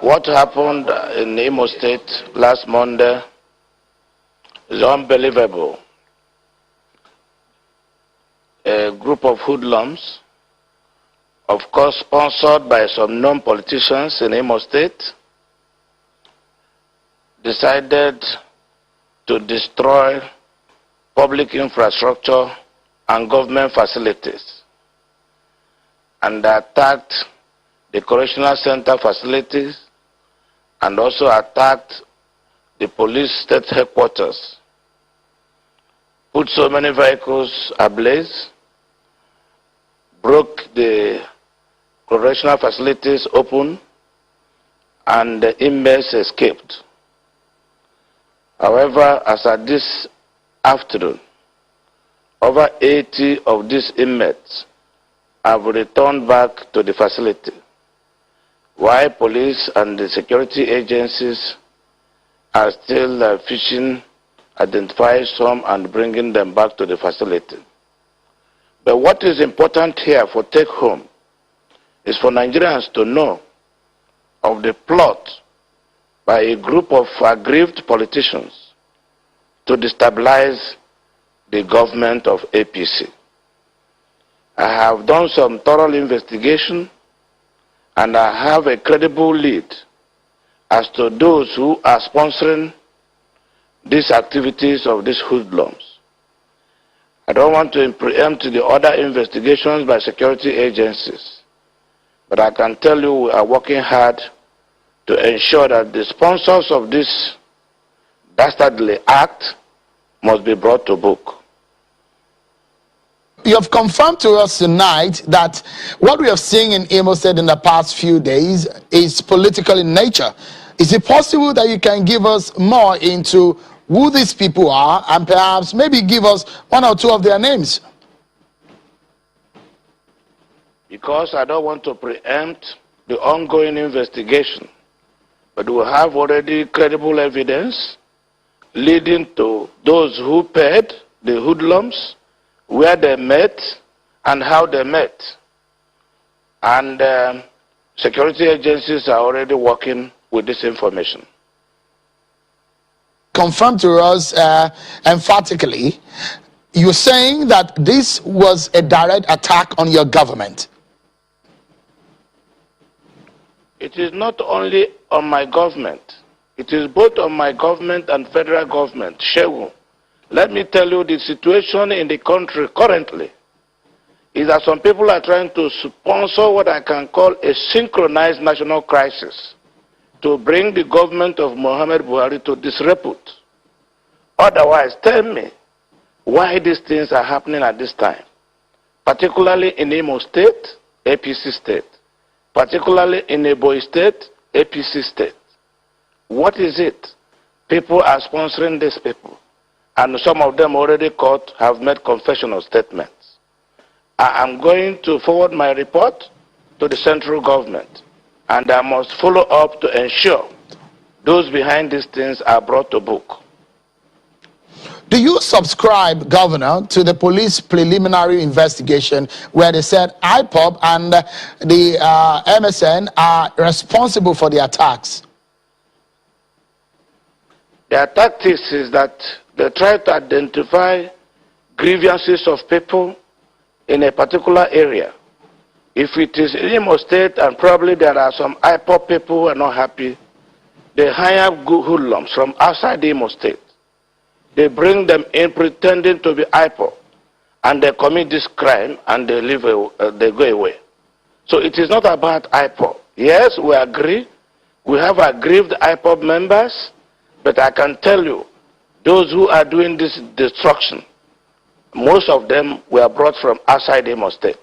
What happened in Imo State last Monday is unbelievable. A group of hoodlums, of course sponsored by some known politicians in Imo State, decided to destroy public infrastructure and government facilities, and attacked the correctional center facilities and also attacked the police state headquarters, put so many vehicles ablaze, broke the correctional facilities open, and the inmates escaped. However, as at this afternoon, over 80 of these inmates have returned back to the facility, while police and the security agencies are still fishing, identifying some and bringing them back to the facility. But what is important here for take home is for Nigerians to know of the plot by a group of aggrieved politicians to destabilize the government of APC. I have done some thorough investigation, and I have a credible lead as to those who are sponsoring these activities of these hoodlums. I don't want to preempt the other investigations by security agencies, but I can tell you we are working hard to ensure that the sponsors of this dastardly act must be brought to book. You have confirmed to us tonight that what we have seen in Imo State in the past few days is political in nature. Is it possible that you can give us more into who these people are and perhaps maybe give us one or two of their names? Because I don't want to preempt the ongoing investigation, but we have already credible evidence leading to those who paid the hoodlums, where they met, and how they met. And security agencies are already working with this information. Confirm to us emphatically, you're saying that this was a direct attack on your government. It is not only on my government. It is both on my government and federal government. Shehu, let me tell you, the situation in the country currently is that some people are trying to sponsor what I can call a synchronized national crisis to bring the government of Muhammad Buhari to disrepute. Otherwise, tell me why these things are happening at this time, particularly in Imo State, APC State, particularly in Ebonyi State, APC State. What is it? People are sponsoring these people, and some of them already caught have made confessional statements. I am going to forward my report to the central government, and I must follow up to ensure those behind these things are brought to book. Do you subscribe, Governor, to the police preliminary investigation where they said IPOB and the MSN are responsible for the attacks? Their tactics is that they try to identify grievances of people in a particular area. If it is in Imo State and probably there are some IPOB people who are not happy, they hire hoodlums from outside the Imo State. They bring them in pretending to be IPOB, and they commit this crime and they they go away. So it is not about IPOB. Yes, we agree. We have aggrieved IPOB members, but I can tell you, those who are doing this destruction, most of them were brought from outside Imo State.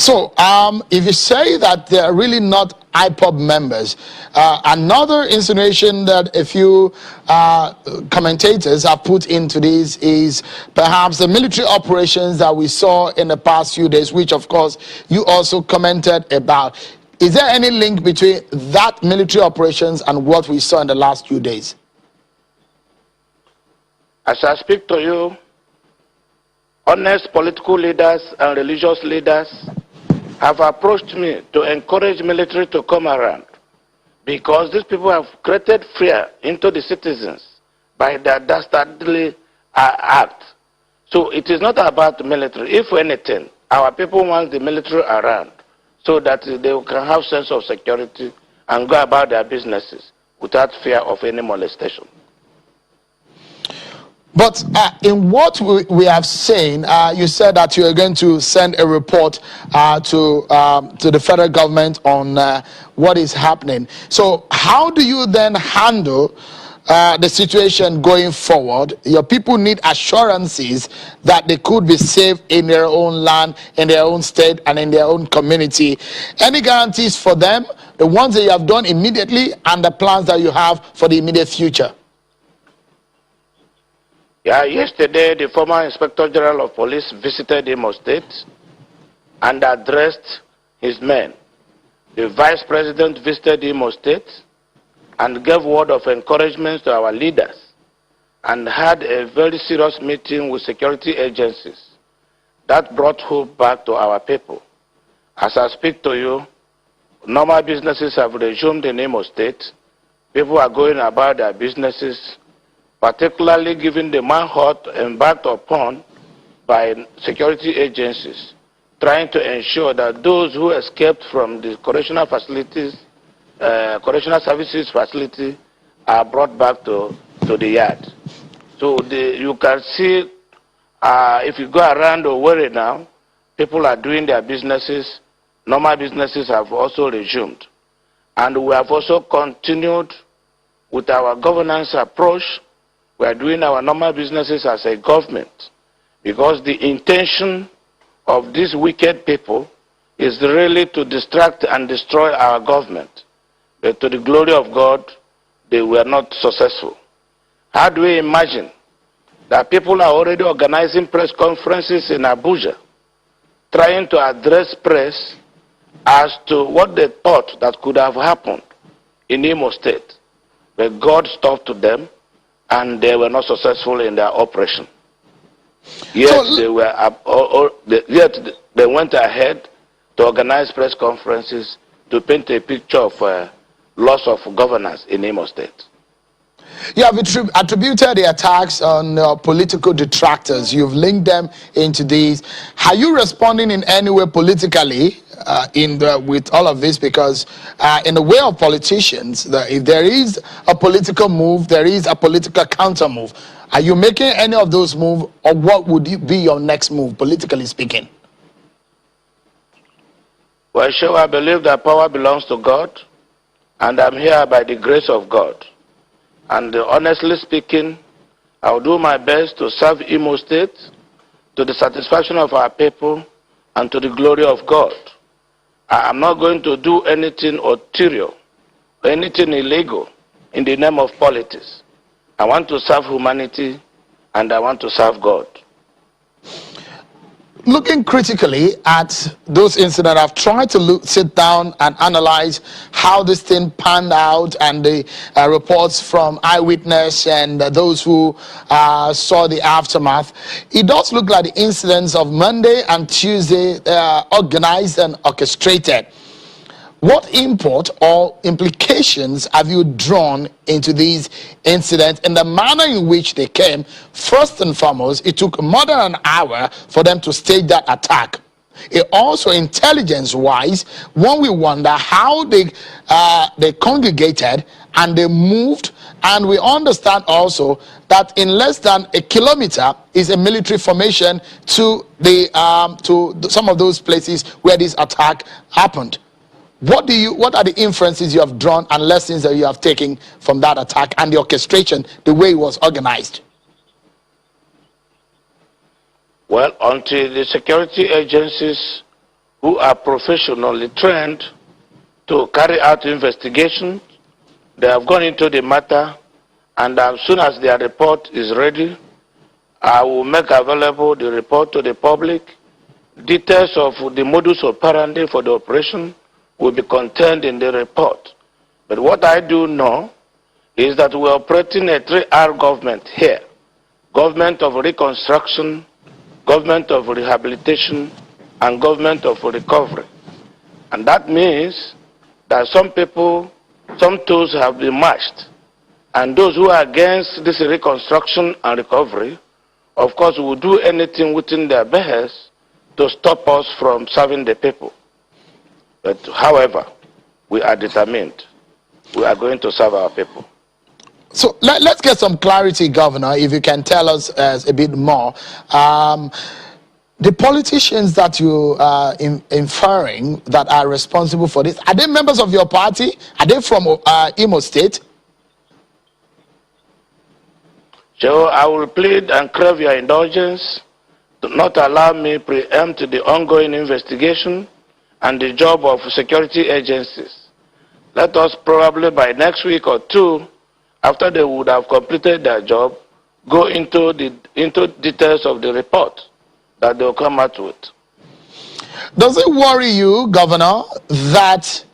So, if you say that they are really not IPOB members, another insinuation that a few commentators have put into this is perhaps the military operations that we saw in the past few days, which of course you also commented about. Is there any link between that military operations and what we saw in the last few days? As I speak to you, honest political leaders and religious leaders have approached me to encourage military to come around because these people have created fear into the citizens by their dastardly act. So it is not about the military. If anything, our people want the military around so that they can have sense of security and go about their businesses without fear of any molestation. But in what we have seen, you said that you are going to send a report to the federal government on what is happening. So how do you then handle the situation going forward? Your people need assurances that they could be safe in their own land, in their own state, and in their own community. Any guarantees for them, the ones that you have done immediately and the plans that you have for the immediate future? Yeah, yesterday the former Inspector General of Police visited Imo State and addressed his men. The Vice President visited Imo State and gave word of encouragement to our leaders and had a very serious meeting with security agencies that brought hope back to our people. As I speak to you, normal businesses have resumed in Imo State. People are going about their businesses, particularly given the manhunt embarked upon by security agencies, trying to ensure that those who escaped from the correctional facilities, correctional services facility, are brought back to the yard. So you can see, if you go around Owerri now, people are doing their businesses. Normal businesses have also resumed. And we have also continued with our governance approach. We are doing our normal businesses as a government because the intention of these wicked people is really to distract and destroy our government. But to the glory of God, they were not successful. How do we imagine that people are already organizing press conferences in Abuja, trying to address press as to what they thought that could have happened in Imo State? But God stopped them, and they were not successful in their operation. Yet, they went ahead to organize press conferences to paint a picture of loss of governance in Imo State. You have attributed the attacks on political detractors. You've linked them into these. Are you responding in any way politically with all of this? Because in the way of politicians, if there is a political move, there is a political counter move. Are you making any of those moves, or what would be your next move, politically speaking? Well, sure, I believe that power belongs to God, and I'm here by the grace of God. And honestly speaking, I will do my best to serve Imo State to the satisfaction of our people and to the glory of God. I am not going to do anything ulterior, anything illegal in the name of politics. I want to serve humanity and I want to serve God. Looking critically at those incidents, I've tried to sit down and analyze how this thing panned out and the reports from eyewitness and those who saw the aftermath. It does look like the incidents of Monday and Tuesday organized and orchestrated. What import or implications have you drawn into these incidents and the manner in which they came? First and foremost, it took more than an hour for them to stage that attack. It also, intelligence-wise, one we wonder how they congregated and they moved, and we understand also that in less than a kilometer is a military formation to some of those places where this attack happened. What are the inferences you have drawn and lessons that you have taken from that attack and the orchestration, the way it was organized? Well, until the security agencies who are professionally trained to carry out investigations, they have gone into the matter, and as soon as their report is ready, I will make available the report to the public. Details of the modus operandi for the operation will be contained in the report. But what I do know is that we are operating a 3R government here. Government of reconstruction, government of rehabilitation, and government of recovery. And that means that some people, some tools have been matched. And those who are against this reconstruction and recovery, of course, will do anything within their behest to stop us from serving the people. But however, we are determined. We are going to serve our people. So let's get some clarity, Governor, if you can tell us a bit more. The politicians that you are inferring that are responsible for this, are they members of your party? Are they from Imo State? So I will plead and crave your indulgence to not allow me preempt the ongoing investigation and the job of security agencies. Let us probably by next week or two, after they would have completed their job, go into details of the report that they'll come out with. Does it worry you, Governor, that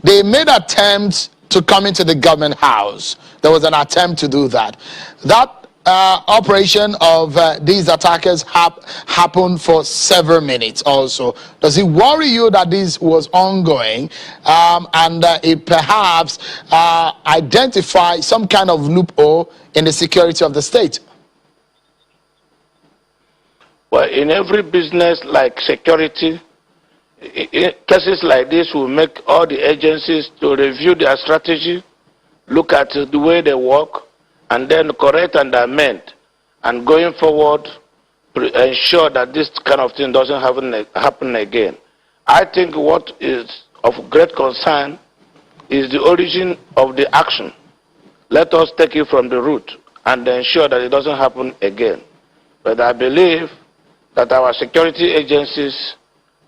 they made attempts to come into the government house? There was an attempt to do that. That operation of these attackers happened for several minutes also. Does it worry you that this was ongoing and it perhaps identify some kind of loophole in the security of the state? Well, in every business like security, cases like this will make all the agencies to review their strategy, look at the way they work, and then correct and amend. And going forward, ensure that this kind of thing doesn't happen again. I think what is of great concern is the origin of the action. Let us take it from the root and ensure that it doesn't happen again. But I believe that our security agencies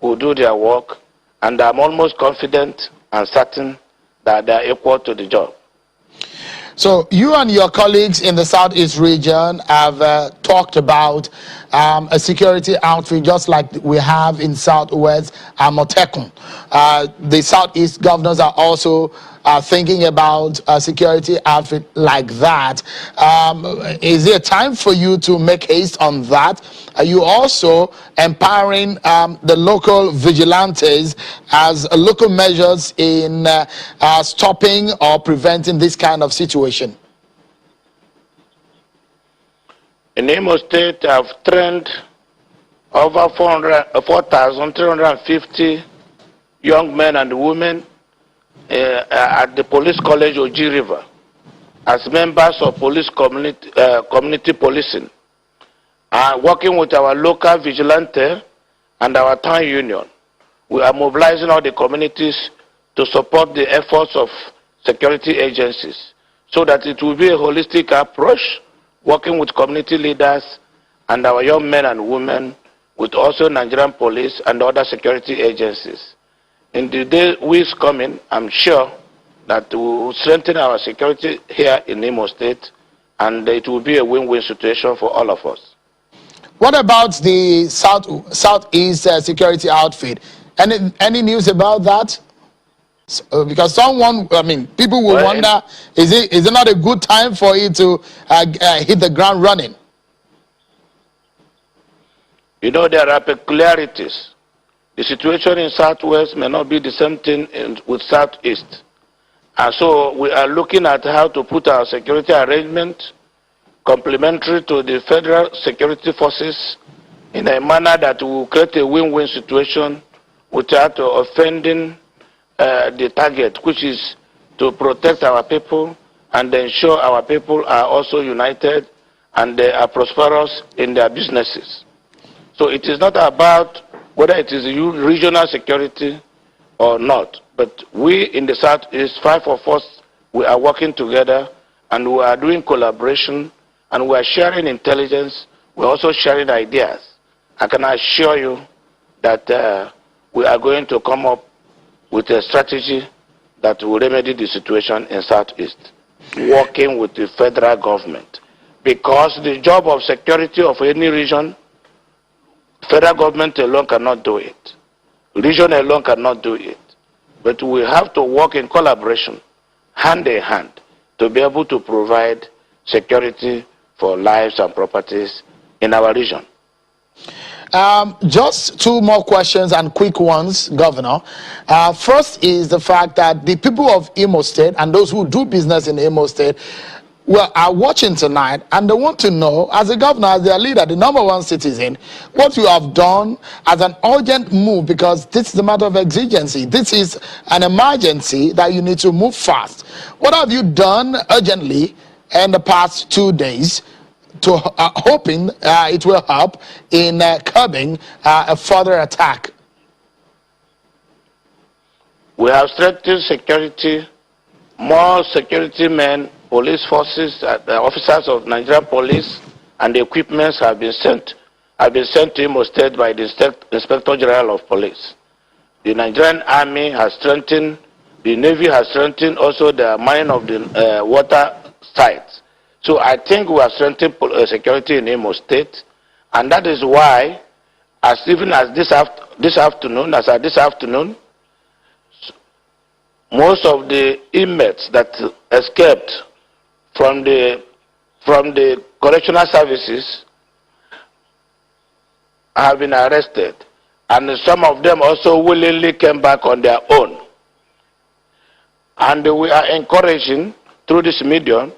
will do their work, and I'm almost confident and certain that they are equal to the job. So you and your colleagues in the Southeast region have talked about a security outfit just like we have in Southwest Amotekun. The Southeast governors are also thinking about a security outfit like that. Is there time for you to make haste on that? Are you also empowering the local vigilantes as local measures in stopping or preventing this kind of situation? In Imo State, I've trained over 4,350 young men and women at the police college Oji River as members of police community policing, working with our local vigilante and our town union. We are mobilizing all the communities to support the efforts of security agencies so that it will be a holistic approach, working with community leaders and our young men and women, with also Nigerian police and other security agencies. In the weeks coming, I'm sure that we will strengthen our security here in Imo State, and it will be a win-win situation for all of us. What about the Southeast security outfit? Any news about that? Because people will wonder, is it not a good time for it to hit the ground running? You know, there are peculiarities. The situation in Southwest may not be the same thing with Southeast. And so we are looking at how to put our security arrangement complementary to the federal security forces in a manner that will create a win-win situation without offending the target, which is to protect our people and ensure our people are also united and they are prosperous in their businesses. So it is not about whether it is regional security or not, but we in the Southeast, 5 of us, we are working together and we are doing collaboration and we are sharing intelligence. We are also sharing ideas. I can assure you that we are going to come up with a strategy that will remedy the situation in Southeast, working with the federal government. Because the job of security of any region, federal government alone cannot do it. Region alone cannot do it. But we have to work in collaboration, hand in hand, to be able to provide security for lives and properties in our region. Just two more questions and quick ones, Governor. First is the fact that the people of Imo State and those who do business in Imo State are watching tonight, and they want to know, as a governor, as their leader, the number one citizen, what you have done as an urgent move, because this is a matter of exigency. This is an emergency that you need to move fast. What have you done urgently in the past 2 days to hoping it will help in curbing a further attack? We have strengthened security, more security men, police forces, officers of Nigerian police, and the equipments have been sent to Imo State by the Inspector General of Police. The Nigerian Army has strengthened, the Navy has strengthened also the mine of the water sites. So I think we have strengthened security in Imo State, and that is why, even as this afternoon, most of the inmates that escaped from the correctional services have been arrested, and some of them also willingly came back on their own. And we are encouraging through this medium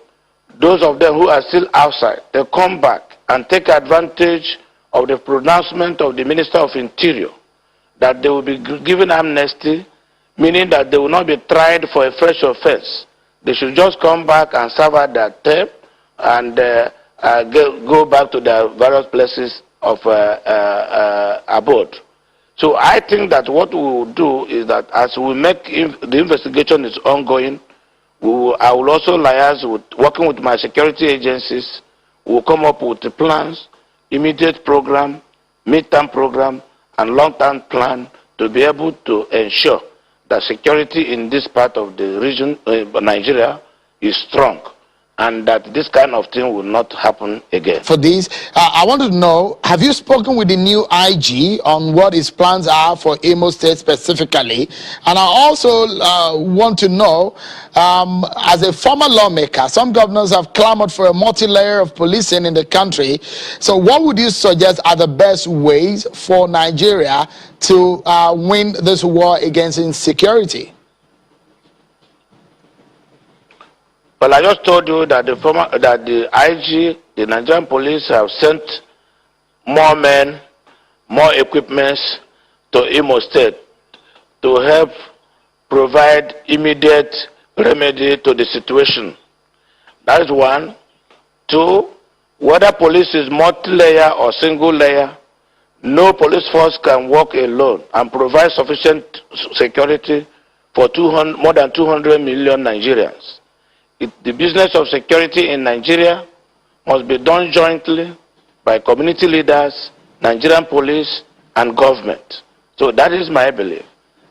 those of them who are still outside, they come back and take advantage of the pronouncement of the Minister of Interior that they will be given amnesty, meaning that they will not be tried for a fresh offense. They should just come back and serve out their term and go back to their various places of abode. So I think that what we will do is that as we make the investigation is ongoing, I will also liaise with, working with my security agencies, we will come up with the plans, immediate program, mid-term program, and long-term plan to be able to ensure that security in this part of the region, Nigeria, is strong, and that this kind of thing will not happen again. For this, I want to know, have you spoken with the new IG on what his plans are for Imo State specifically? And I also want to know, as a former lawmaker, some governors have clamored for a multi-layer of policing in the country. So what would you suggest are the best ways for Nigeria to win this war against insecurity? Well, I just told you that the IG, the Nigerian police, have sent more men, more equipments to Imo State to help provide immediate remedy to the situation. That is one. Two, whether police is multi-layer or single layer, no police force can work alone and provide sufficient security for more than 200 million Nigerians. The business of security in Nigeria must be done jointly by community leaders, Nigerian police, and government. So that is my belief.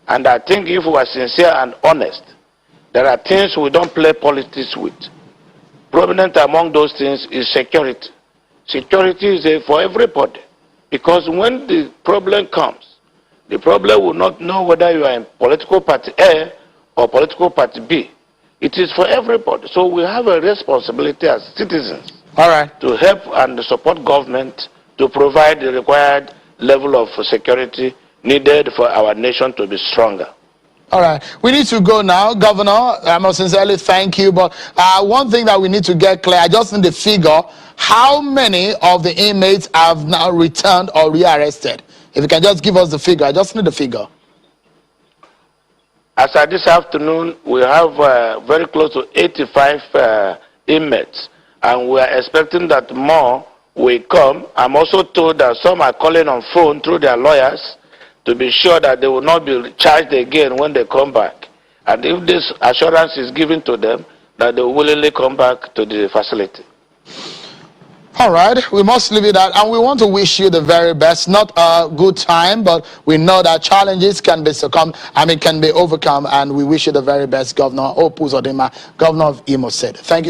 And I think if we are sincere and honest, there are things we don't play politics with. Prominent among those things is security. Security is for everybody. Because when the problem comes, the problem will not know whether you are in political party A or political party B. It is for everybody. So we have a responsibility as citizens to help and support government to provide the required level of security needed for our nation to be stronger. All right. We need to go now. Governor, I must sincerely thank you. But one thing that we need to get clear, I just need the figure. How many of the inmates have now returned or rearrested? If you can just give us the figure. I just need the figure. As of this afternoon, we have very close to 85 inmates, and we are expecting that more will come. I'm also told that some are calling on phone through their lawyers to be sure that they will not be charged again when they come back. And if this assurance is given to them, that they will willingly come back to the facility. All right, we must leave it at, and we want to wish you the very best. Not a good time, but we know that challenges can be overcome, and we wish you the very best, Governor Uzodima, Governor of Imo State. Thank you so